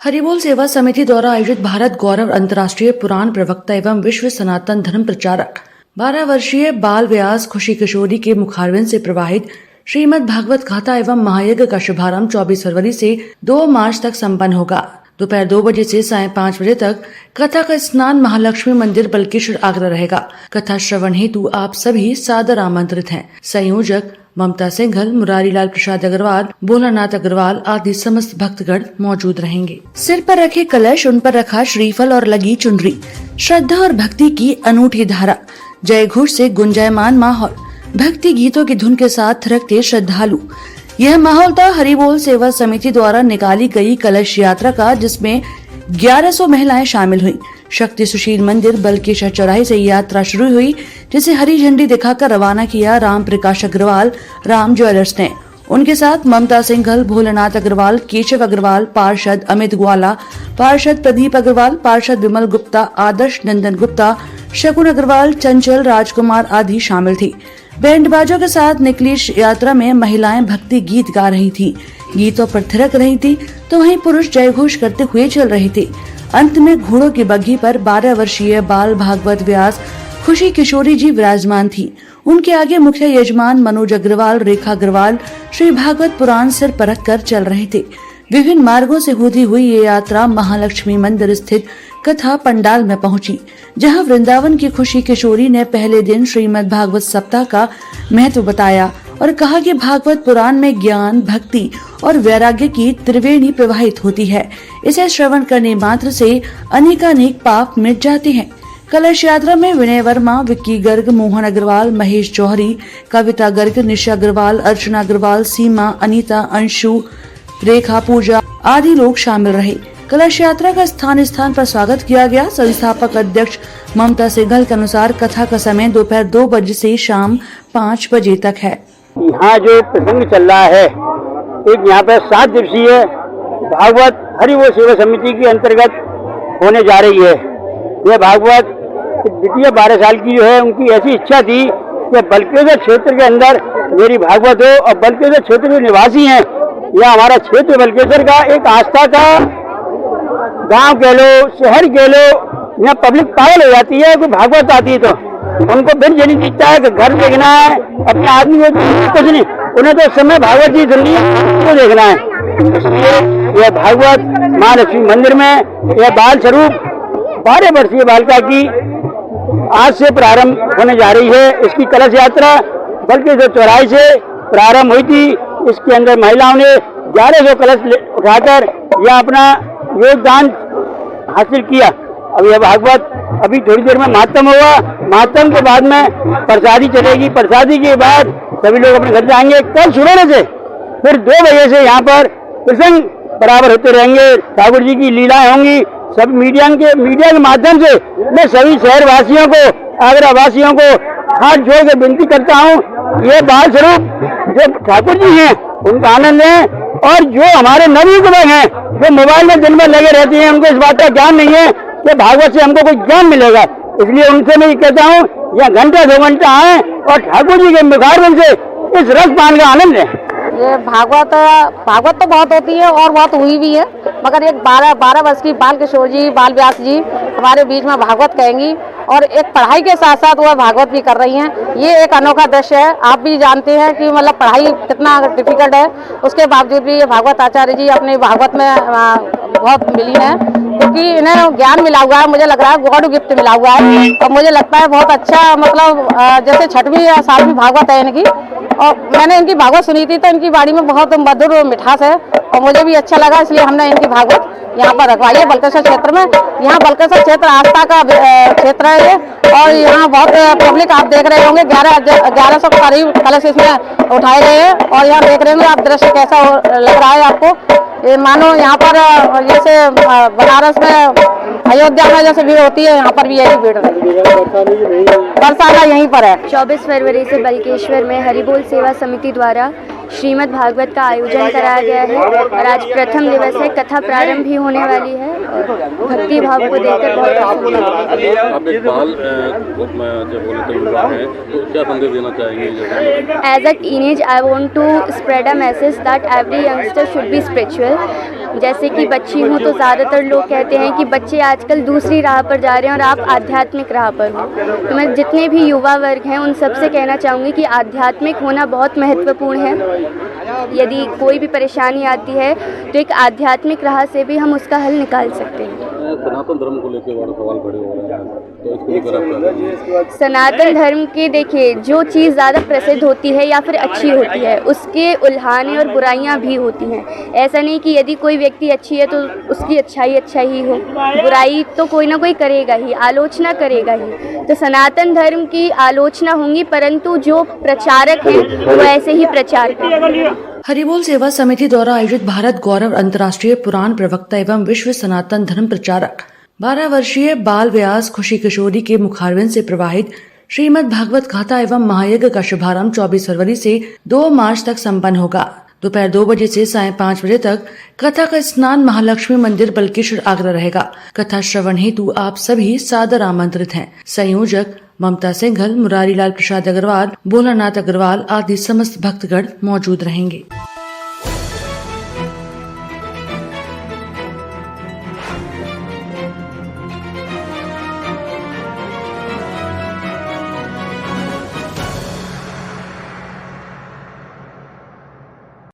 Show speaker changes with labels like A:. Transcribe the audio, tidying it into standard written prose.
A: हरिबोल सेवा समिति द्वारा आयोजित भारत गौरव अंतर्राष्ट्रीय पुराण प्रवक्ता एवं विश्व सनातन धर्म प्रचारक 12 वर्षीय बाल व्यास खुशी किशोरी के मुखारविंद से प्रवाहित श्रीमद् भागवत कथा एवं महायज्ञ का शुभारंभ 24 फरवरी से 2 मार्च तक संपन्न होगा। दोपहर 2 बजे से साय 5 बजे तक कथा का स्नान महालक्ष्मी मंदिर बल्केश्वर आगरा रहेगा। कथा श्रवण हेतु आप सभी सादर आमंत्रित हैं। संयोजक ममता सिंघल, मुरारी लाल प्रसाद अग्रवाल, भोलानाथ अग्रवाल आदि समस्त भक्तगण मौजूद रहेंगे। सिर पर रखे कलश, उन पर रखा श्रीफल और लगी चुनरी, श्रद्धा और भक्ति की अनूठी धारा, जय घोष से गुंजायमान माहौल, भक्ति गीतों की धुन के साथ थिरकते श्रद्धालु। यह माहौल था हरिबोल सेवा समिति द्वारा निकाली गई कलश यात्रा का, जिसमें 1100 महिलाएं शामिल हुई। शक्ति सुशील मंदिर बल्केश्वर चौराहे से यात्रा शुरू हुई, जिसे हरी झंडी दिखाकर रवाना किया राम प्रकाश अग्रवाल राम ज्वेलर्स ने। उनके साथ ममता सिंघल, भोलानाथ अग्रवाल, केशव अग्रवाल, पार्षद अमित ग्वाला, पार्षद प्रदीप अग्रवाल, पार्षद विमल गुप्ता, आदर्श नंदन गुप्ता, शकुन अग्रवाल, चंचल राजकुमार आदि शामिल थी। बैंड बाजों के साथ निकली यात्रा में महिलाएं भक्ति गीत गा रही थी, गीतों पर थिरक रही थी, तो वहीं पुरुष जय घोष करते हुए चल रहे थे। अंत में घोड़ों की बग्घी पर 12 वर्षीय बाल भागवत व्यास खुशी किशोरी जी विराजमान थी। उनके आगे मुख्य यजमान मनोज अग्रवाल, रेखा अग्रवाल श्री भागवत पुराण सिर पर रख कर चल रहे थे। विभिन्न मार्गों से होती हुई ये यात्रा महालक्ष्मी मंदिर स्थित कथा पंडाल में पहुंची, जहां वृंदावन की खुशी किशोरी ने पहले दिन श्रीमद् भागवत सप्ताह का महत्व बताया और कहा कि भागवत पुराण में ज्ञान, भक्ति और वैराग्य की त्रिवेणी प्रवाहित होती है। इसे श्रवण करने मात्र से अनेकानेक पाप मिट जाते हैं। कलश यात्रा में विनय वर्मा, विक्की गर्ग, मोहन अग्रवाल, महेश जौहरी, कविता गर्ग, निशा अग्रवाल, अर्चना अग्रवाल, सीमा, अनीता, अंशु, रेखा, पूजा आदि लोग शामिल रहे। कलश यात्रा का स्थान स्थान पर स्वागत किया गया। संस्थापक अध्यक्ष ममता सिंघल के अनुसार कथा का समय दोपहर 2 बजे से शाम 5 बजे तक है।
B: यहाँ जो प्रसंग चल रहा है, एक यहाँ पर 7 दिवसीय भागवत हरिबोल सेवा समिति के अंतर्गत होने जा रही है। यह भागवत द्वितीय 12 साल की जो है, उनकी ऐसी इच्छा थी कि बल्केश्वर क्षेत्र के अंदर मेरी भागवत हो, और बल्केश्वर क्षेत्र के निवासी हैं, यह हमारा क्षेत्र बल्केश्वर का एक आस्था का गांव कह लो, शहर कह लो, यहाँ पब्लिक पागल हो जाती है। कोई भागवत आती है तो उनको बिन जनी दिखता है कि घर देखना है, अपने आदमी को कुछ नहीं, उन्हें तो समय भागवत जी सुननी है, देखना है। इसलिए यह भागवत महालक्ष्मी मंदिर में यह बाल स्वरूप 12 वर्षीय बालिका की आज से प्रारंभ होने जा रही है। इसकी कलश यात्रा बल्केश्वर चौराहे से प्रारंभ हुई थी। इसके अंदर महिलाओं ने 1100 कलश उठाकर यह अपना योगदान हासिल किया। अब यह भागवत अभी थोड़ी देर में महात्म होगा। महात्म के बाद में प्रसादी चलेगी। प्रसादी के बाद सभी लोग अपने घर जाएंगे। कल सुबह से फिर 2 बजे से यहाँ पर प्रसंग बराबर होते रहेंगे। ठाकुर जी की लीलाएं होंगी। सब मीडिया के माध्यम से मैं सभी शहर वासियों को, आगरा वासियों को हाथ जोड़ के विनती करता हूँ, ये बाल स्वरूप जो ठाकुर जी हैं उनका आनंद लें, और जो हमारे नवयुवक हैं जो मोबाइल में दिन भर लगे रहते हैं, उनको इस बात का ज्ञान नहीं है कि भागवत से हमको कोई ज्ञान मिलेगा। इसलिए उनसे मैं ये कहता हूँ, यह घंटा 2 घंटा आए और ठाकुर जी के मुखारविंद से इस रस पान का आनंद लें।
C: ये भागवत तो बहुत होती है और बहुत हुई भी है, मगर एक 12 वर्ष की बाल किशोर जी, बाल व्यास जी हमारे बीच में भागवत कहेंगी, और एक पढ़ाई के साथ साथ वह भागवत भी कर रही हैं। ये एक अनोखा दृश्य है। आप भी जानते हैं कि मतलब पढ़ाई कितना डिफिकल्ट है, उसके बावजूद भी ये भागवत आचार्य जी अपने भागवत में बहुत मिली हैं, क्योंकि इन्हें ज्ञान मिला हुआ है। मुझे लग रहा है गॉड गिफ्ट मिला हुआ है, और मुझे लगता है बहुत अच्छा, मतलब जैसे 6वीं या 7वीं भागवत है इनकी, और मैंने इनकी भागवत सुनी थी तो इनकी वाणी में बहुत मधुर मिठास है, और मुझे भी अच्छा लगा, इसलिए हमने इनकी भागवत यहाँ पर रखवाई है बल्केश्वर क्षेत्र में। यहाँ बल्केश्वर क्षेत्र आस्था का क्षेत्र है ये, और यहाँ बहुत पब्लिक आप देख रहे होंगे। 1100 के करीब कलश इसमें उठाए गए हैं, और यहाँ देख रहे होंगे आप दृश्य कैसा लग रहा है आपको। ये मानो यहाँ पर जैसे बनारस में, अयोध्या में जैसे भीड़ होती है, यहाँ पर भी यही भीड़ बरसाना यहीं पर है।
D: 24 फरवरी से बल्केश्वर में हरिबोल सेवा समिति द्वारा श्रीमद् भागवत का आयोजन कराया गया है और आज प्रथम दिवस है। कथा प्रारंभ भी होने वाली है और भक्ति भाव को देखकर बहुत प्रसन्न है।
E: आप एक बाल जब बोले तो युवा है तो क्या संदेश देना चाहेंगे?
D: As a teenage, I want to spread a message that every youngster should be spiritual. जैसे कि बच्ची हूँ तो ज़्यादातर लोग कहते हैं कि बच्चे आजकल दूसरी राह पर जा रहे हैं और आप आध्यात्मिक राह पर हो। तो मैं जितने भी युवा वर्ग हैं उन सबसे कहना चाहूँगी कि आध्यात्मिक होना बहुत महत्वपूर्ण है। यदि कोई भी परेशानी आती है तो एक आध्यात्मिक राह से भी हम उसका हल निकाल सकते हैं।
E: सनातन धर्म को लेकर बड़ा सवाल खड़े हो रहे हैं तो इसको लेकर आप क्या कहेंगे?
D: सनातन धर्म के देखिए, जो चीज़ ज़्यादा प्रसिद्ध होती है या फिर अच्छी होती है उसके उल्हाने और बुराइयां भी होती हैं। ऐसा नहीं कि यदि कोई व्यक्ति अच्छी है तो उसकी अच्छाई अच्छा ही हो, बुराई तो कोई ना कोई करेगा ही, आलोचना करेगा ही। तो सनातन धर्म की आलोचना होंगी परंतु जो प्रचारक हैं वो ऐसे ही प्रचार करें।
A: हरिबोल सेवा समिति द्वारा आयोजित भारत गौरव अंतर्राष्ट्रीय पुराण प्रवक्ता एवं विश्व सनातन धर्म प्रचारक 12 वर्षीय बाल व्यास खुशी किशोरी के मुखारविंद से प्रवाहित श्रीमद् भागवत कथा एवं महायज्ञ का शुभारंभ 24 फरवरी से 2 मार्च तक संपन्न होगा। दोपहर 2 बजे से सायं 5 बजे तक कथा का स्नान महालक्ष्मी मंदिर बल्केश्वर आगरा रहेगा। कथा श्रवण हेतु आप सभी सादर आमंत्रित हैं। संयोजक ममता सिंघल, मुरारी लाल प्रसाद अग्रवाल, भोलानाथ अग्रवाल आदि समस्त भक्तगण मौजूद रहेंगे।